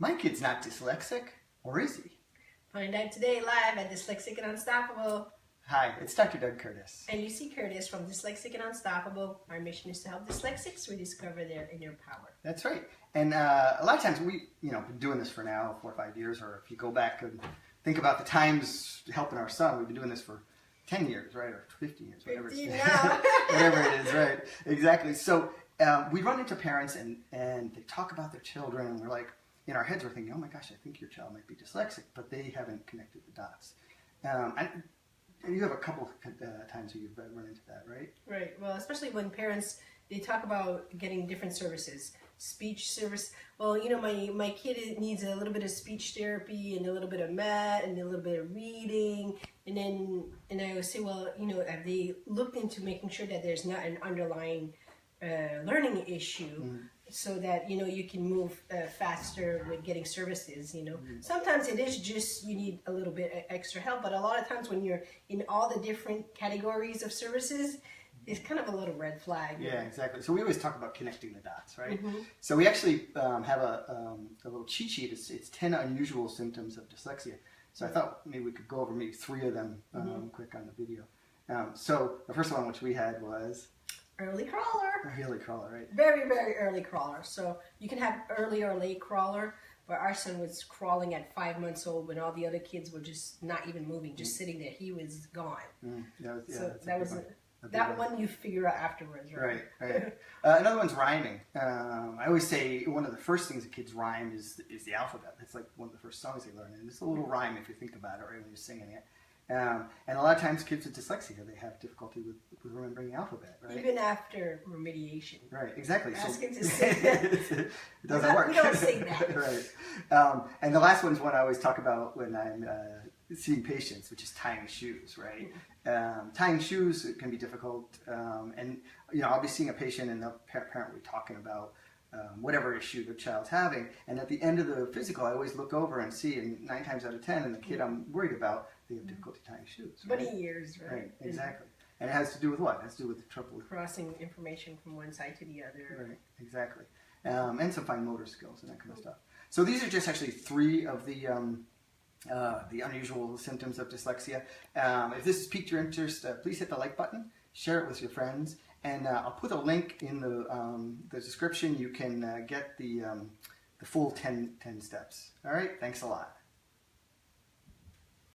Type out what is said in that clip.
My kid's not dyslexic, or is he? Find out today live at Dyslexic and Unstoppable. Hi, it's Dr. Doug Curtis. And Lucy Curtis from Dyslexic and Unstoppable. Our mission is to help dyslexics rediscover their inner power. That's right. And a lot of times we, been doing this for now 4 or 5 years, or if you go back and think about the times helping our son, we've been doing this for 10 years, right? Or 15 years, whatever it is. Whatever it is, right? Exactly. So we run into parents and they talk about their children, and we're like, in our heads we're thinking, oh my gosh, I think your child might be dyslexic, but they haven't connected the dots. And you have a couple times where you've run into that, right? Right. Well, especially when parents, they talk about getting different services. Speech service. Well, my kid needs a little bit of speech therapy and a little bit of math and a little bit of reading. And I would say, well, have they looked into making sure that there's not an underlying learning issue so that, you can move faster with getting services, Sometimes it is just you need a little bit of extra help, but a lot of times when you're in all the different categories of services, it's kind of a little red flag. Yeah, exactly. So we always talk about connecting the dots, right? So we actually have a little cheat sheet. It's 10 unusual symptoms of dyslexia. So I thought maybe we could go over maybe 3 of them quick on the video. So the first one which we had was... Early crawler. Early crawler, right? Very, very early crawler. So you can have early or late crawler, but our son was crawling at 5 months old when all the other kids were just not even moving, just sitting there. He was gone. That one you figure out afterwards, right? Right. Another one's rhyming. I always say one of the first things that kids rhyme is the alphabet. It's like one of the first songs they learn, and it's a little rhyme if you think about it, right, when you're singing it. And a lot of times kids with dyslexia, they have difficulty with remembering the alphabet, right? Even after remediation. Right, exactly. Ask him to sing that. It doesn't work. We don't sing that. Right. And the last one's one I always talk about when I'm seeing patients, which is tying shoes, right? Tying shoes can be difficult. And, I'll be seeing a patient and the parent will be talking about whatever issue the child's having. And at the end of the physical, I always look over and see, and 9 times out of 10, and the kid I'm worried about, they have difficulty tying shoes. 20 years, right? Right, exactly. And it has to do with what? It has to do with the trouble with crossing information from one side to the other. Right, exactly. And some fine motor skills and that kind of stuff. So these are just actually 3 of the unusual symptoms of dyslexia. If this has piqued your interest, please hit the like button, share it with your friends, and I'll put a link in the description. You can get the full 10 steps. All right, thanks a lot.